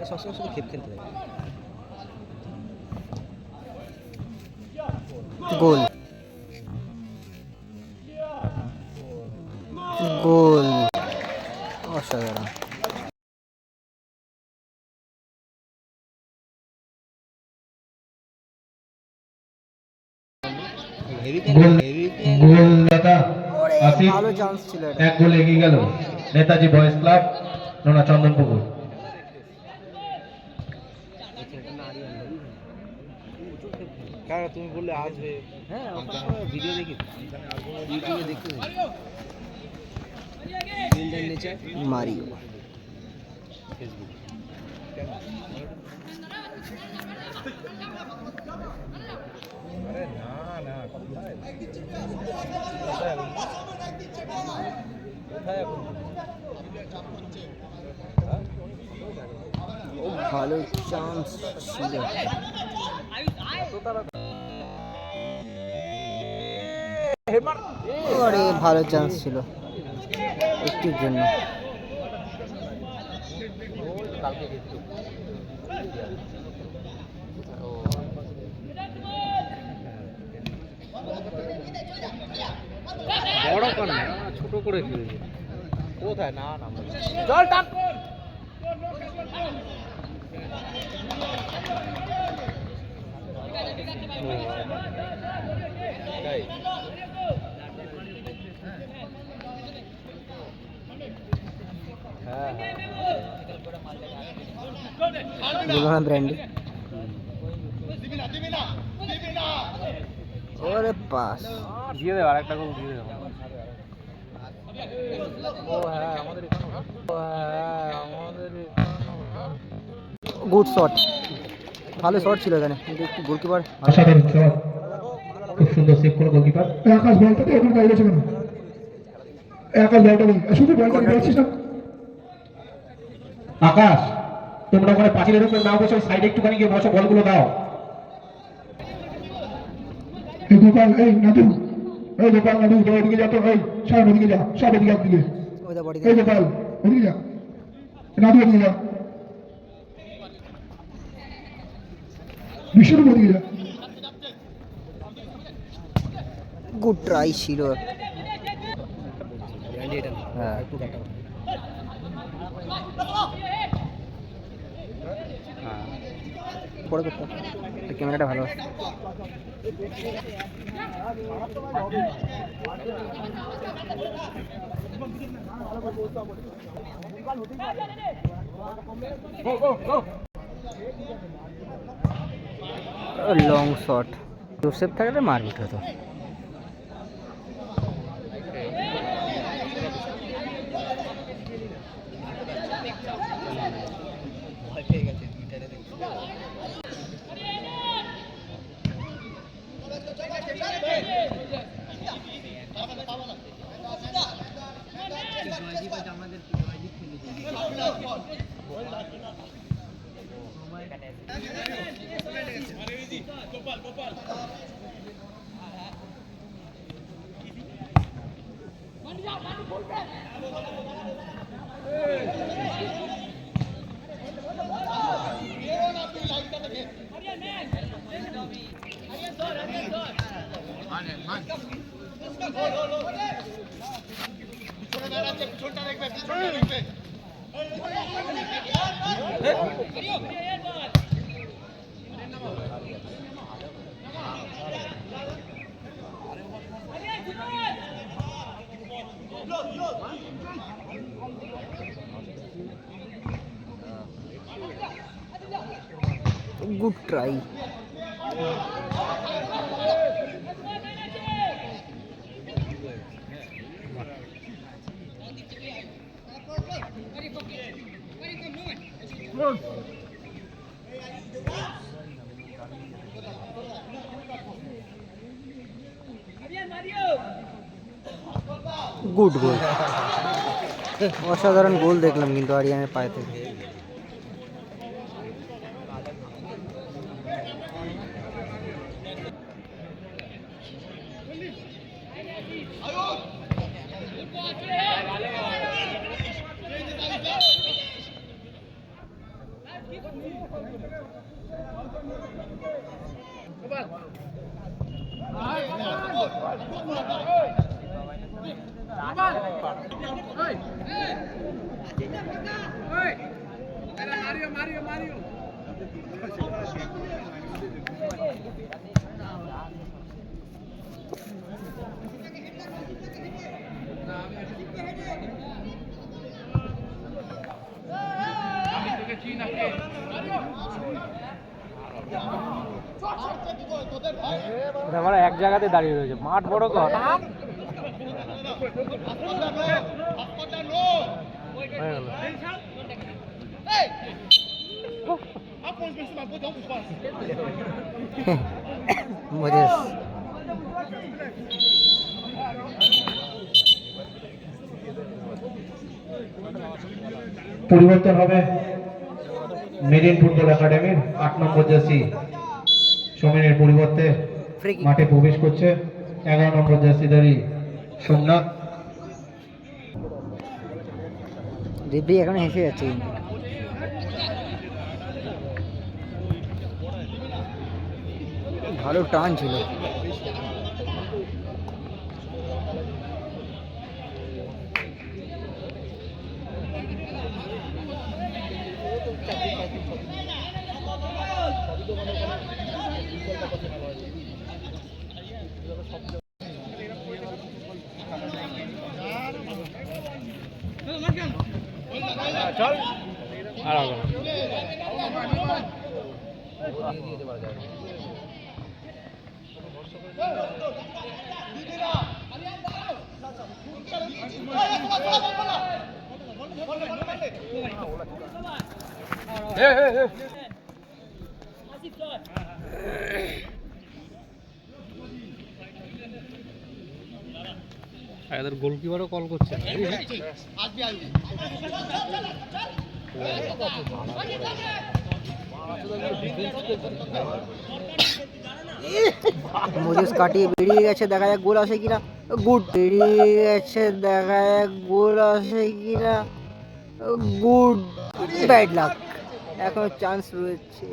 সবসময় শুধু খেপ খেলতে থাকে। গোল গোল অসাধারণ। ভালো চান্স ছিল, এক গোল এগিয়ে গেল নেতাজি বয়েজ ক্লাব নোনা চন্দনপুকুর। তুমি বললে আসবে, হ্যাঁ ভিডিও দেখি, ইউটিউবে দেখতে মারিও ফেসবুক। ভালো চান্স ছিল, আরে ভালো চান্স ছিল একটির জন্য। বড় কর না, ছোট করে খেলেছে কোথায়, না না জল টাপ ব্র্যান্ডি। ওরে পাস দিয়ে দেব, আরেকটা গোল দিয়ে দেব। ও হ্যাঁ আমাদের গুড শট, ভালো শট ছিল এখানে, কিন্তু একটু গোলকিপার অসাধারণ শট, খুব সুন্দর সেভ করে গোলকিপার। আকাশ বলতে এখন বাইরে ছিল না, আকাশ বলটা বল শুধু বলটা দিচ্ছিস না। আকাশ তোমরা ওখানে পাঁচিলের উপর না বসে সাইডে একটুখানি গিয়ে বসো, বলগুলো দাও। এই গোপাল, এই নাদু, এই গোপাল নাদু ওদিকে যা, তো এই সব ওদিকে যা, সব ওদিকে একদিকে, এই গোপাল ওদিকে যা, নাদু ওদিকে যা, বিশ্বরূপ ওদিকে যা। গুড ট্রাই ছিল, হ্যাঁ পরে করতে ক্যামেরাটা ভালো। লং শট, জোসেফ থাকলে মারপিট হতো। Good try. গুড গোল, অসাধারণ গোল দেখলাম কিন্তু আরিয়ানের পায়ে থেকে। আমরা এক জায়গাতে দাঁড়িয়ে রয়েছে, মাঠ বড় কর। হয়ে গেল। পরিবর্তন হবে মেরিন ফুটবল একাডেমির 8 নম্বর জার্সি সোমেনের পরিবর্তে মাঠে প্রবেশ করছে 11 নম্বর জার্সিধারী সোমনাথ। রেফারি এখন হেসে যাচ্ছে কিন্তু। ভালো টান ছিল। চল আর হবে না। এদের গোলকিপারও কল করছে না। মোজেস কাটিয়ে বেরিয়ে গেছে, দেখা যাক গোল আসে কিনা। গুড, বেরিয়ে গেছে, দেখা যাক গোল আসে কিনা। Good, bad luck. এখনো চান্স রয়েছে,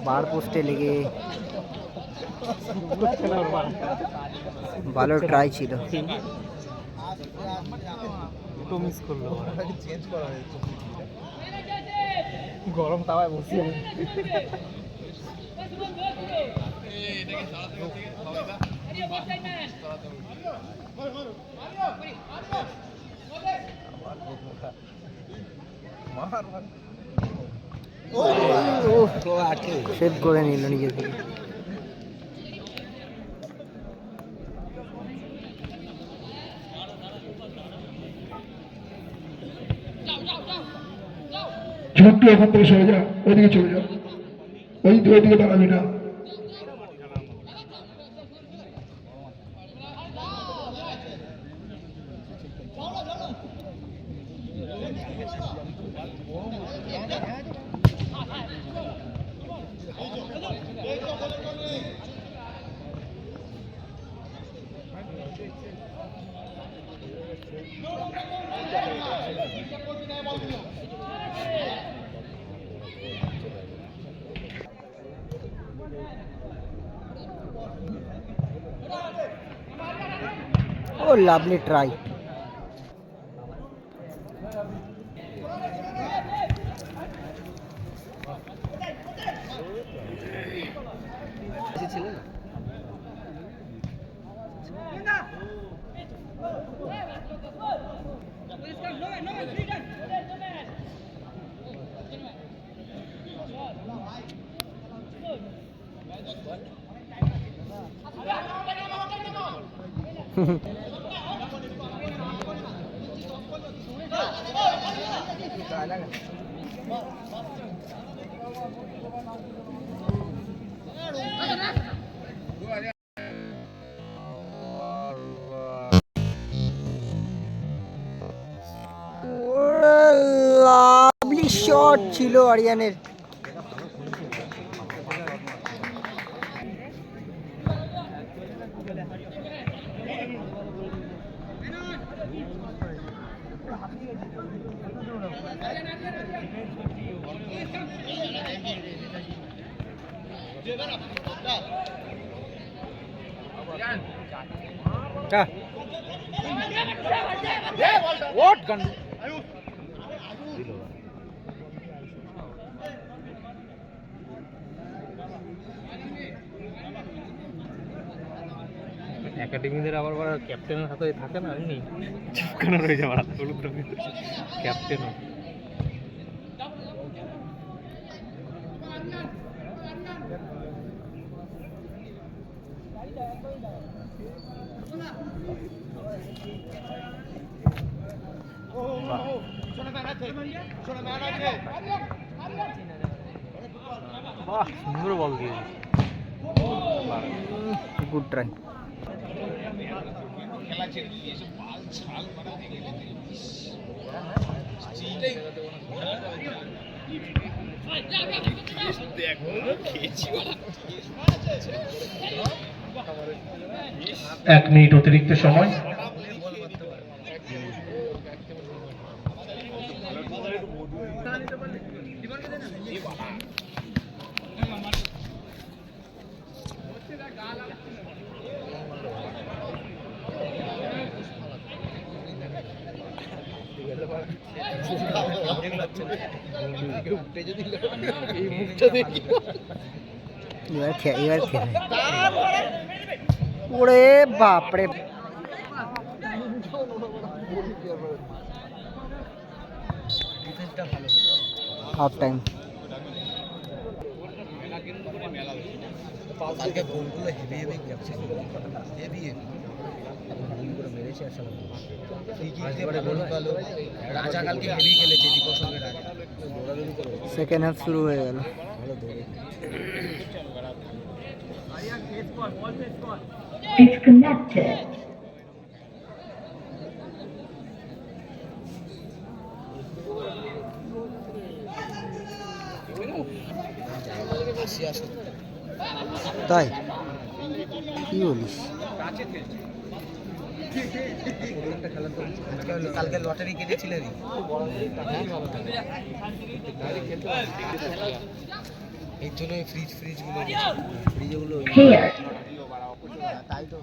বার পোস্টে লেগে। ভালো ট্রাই ছিল। মিস করলো, গরম তাওয়ায় বসিয়ে। সেভ করে নিল নিজে থেকে। ঝুঁকটু এখান থেকে সরে যা, ওইদিকে চলে যা, ওইদিকে দাঁড়াবি না। Oh, lovely try. Lovely shot ছিল আরিয়ানের। What gun? একাডেমিদের আবার ক্যাপ্টেনের হাতে থাকে না, এমনি চুপকানো রয়ে যাওয়ার হাতে হলুদ রঙের ক্যাপ্টেনও। বাহ, সুন্দর বল দিয়েছে। Good try. এক মিনিট অতিরিক্ত সময়। এবার খেলে ওরে বাপরে। Half time. কালকে গোলগুলো হেভি হেভি যাচ্ছে, হেভি হেভি গোলগুলো মেরেছে আসলে। রাজা কালকে হেভি খেলেছে, দীপক সঙ্গে রাজা দৌড়াদৌড়ি করে। সেকেন্ড হাফ শুরু হয়ে গেল। ভালো দৌড়ে। Disconnected. তাই কি বলিস? কালকে লটারি কিনেছিলেন, এই জন্য ফ্রিজগুলো Here. তাই তো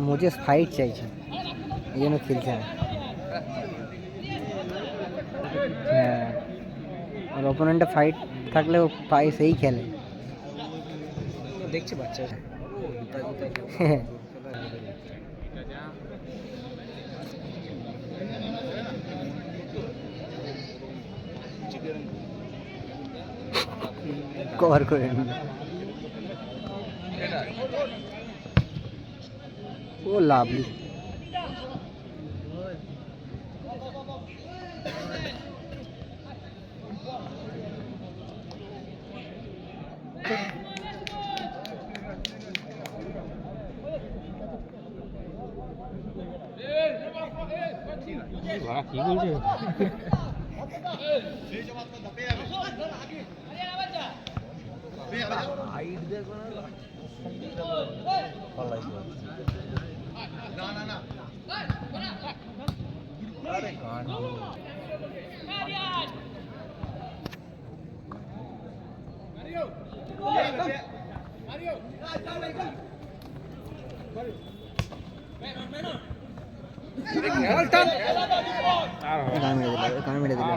मुझे फाइट चाहिए, ये ना खेलते हैं। হ্যাঁ, আর অপোনেন্টে ফাইট থাকলে ও সেই খেলে। দেখছি বাচ্চা কভার করে নিল। ও লাভলি। কি বলছে? কান মেরে দিল।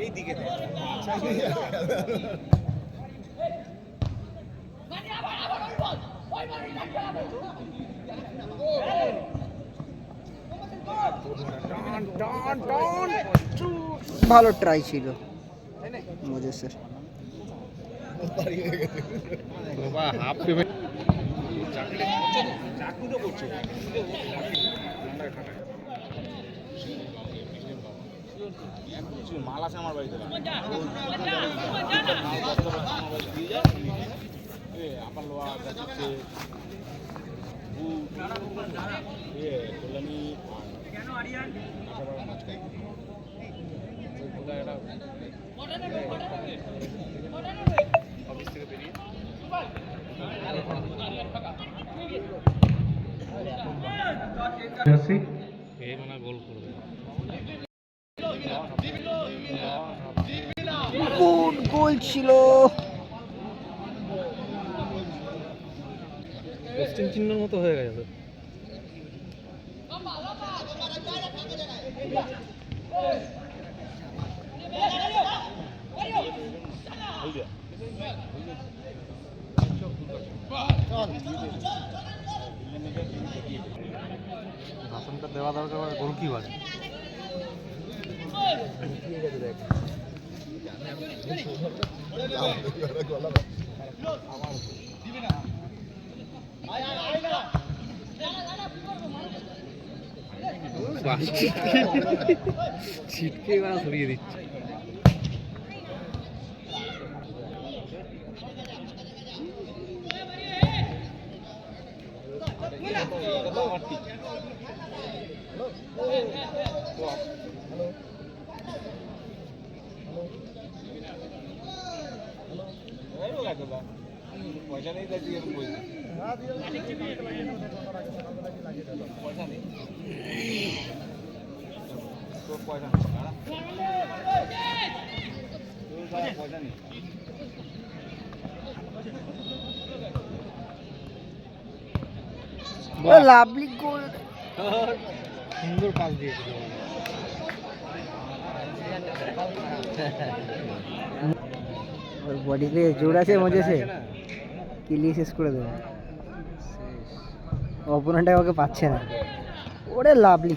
এই দিকে ভালো ট্রাই ছিল মোজেসের। বাবা হাফ পেমেন্ট মাল আছে আমার বাড়িতে আপনার লোয়া যাচ্ছে কল্যাণী অফিস থেকে বেরিয়ে এই মানে গোল করবে। গুড গোল ছিল। কোশ্চেন চিহ্নের মতো হয়ে গেছে। ভাষণটা দেওয়া দরকার গোল কি করে ছিটকে এবার সরিয়ে দিচ্ছে। পয়সা নেই তাই দিয়ে পয়সা নেই তোর পয়সা পয়সা নেই। লাভলি গোল। সুন্দর পাস দিয়েছিল। ওর বডিতে জোর আছে মজেছে, কিলি শেষ করে দেবে। অপোনেন্ট ওকে পাচ্ছে না। ওরে লাভলি।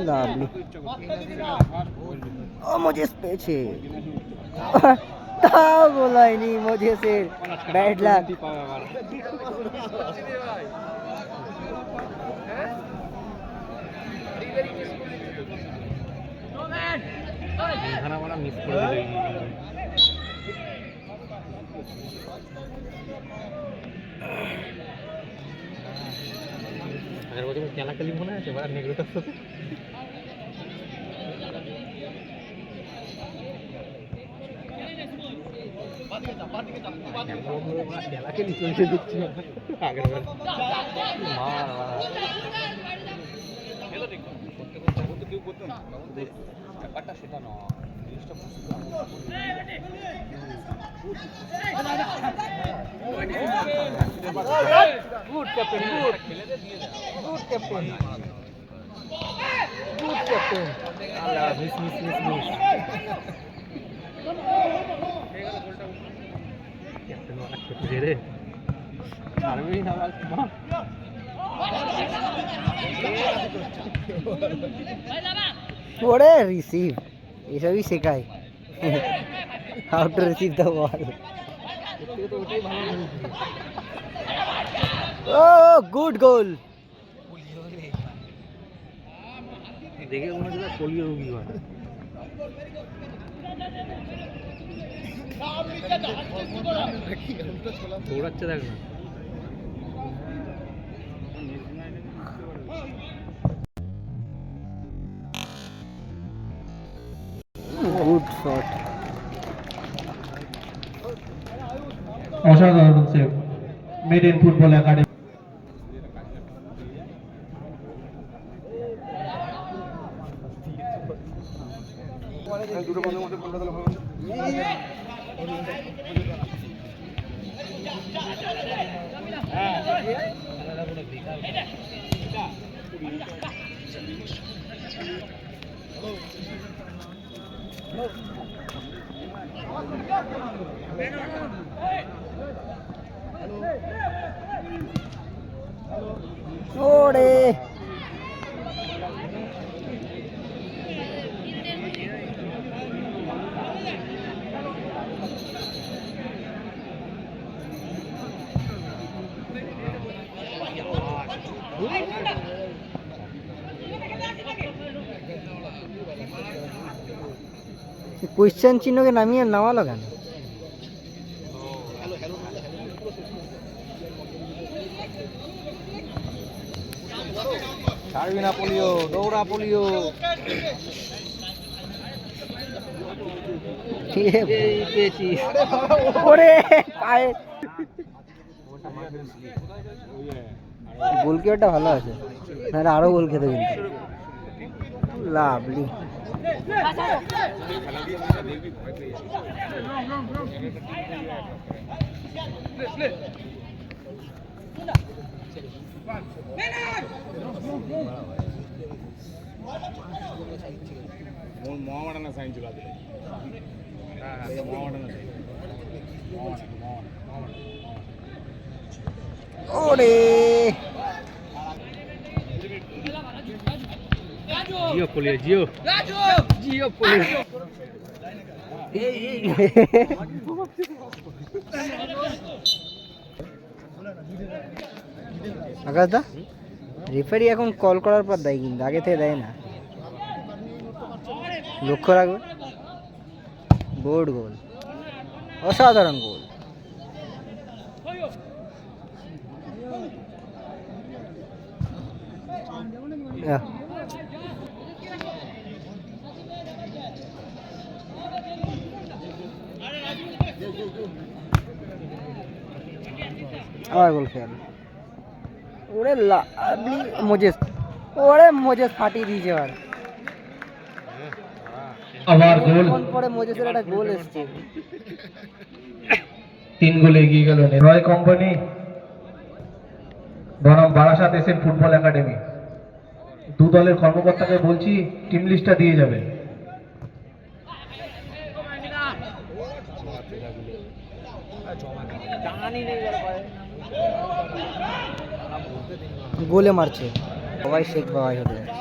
লাভলি। ও মজেস পেয়েছে। তাও বলাইনি মজেসের ব্যাড লাক। মিস করে দিল। আগের বছর খেলাখালি মনে আছে এবার নেগ্রোটার সাথে খেলাখালি চলছে দেখছি আগের বার কেউ করতো না ব্যাপারটা সেটা নয়। Good captain, good good captain, good captain. আল্লাহ miss miss miss miss. Captain ওরা খেতে রে ছাড়বেই না বাবা। ওরে রিসিভ এসবই শেখায়, how to receive the ball. ও গুড গোল। দেখে মনে হচ্ছে পোলিও রোগী হয়। দৌড়াচ্ছে দেখ না। Good shot. অসাধারণ save made in football academy. ওরে কোয়েশ্চেন চিহ্নকে নামিয়ে নামালো কেন? ছাড়বি না পোলিও, দৌড়া পোলিও। ওরে পায়ে গোলকিপারটা ভালো আছে, তাহলে আরো গোল খেতে কিন্তু। লাভলি। ওরে জিও পোলিও, জিও জিও পোলিও। আকাশ দা, রেফারি এখন কল করার পর দেয় কিন্তু, আগে থেকে দেয় না, লক্ষ্য রাখবে। বোর্ড গোল, অসাধারণ গোল। আবার গোল খেয়াল। ওরে লাভলি মোজেস, ওরে মোজেস ফাটিয়ে দিয়েছে এবার। আবার গোল, কোন পরে মোজেসের একটা গোল এসছে। 3 গোলে এগিয়ে গেল রয় কোম্পানি বনাম বারাসাত এসএম ফুটবল একাডেমি। দু দলের কর্মকর্তাকে বলছি টিম লিস্টটা দিয়ে যাবে। গোলে মারছে সবাই, শেখ বাবাই হতে যাচ্ছে।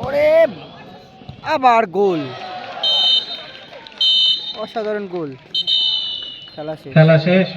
ওরে আবার গোল, অসাধারণ গোল। খেলা শেষ। খেলা শেষ।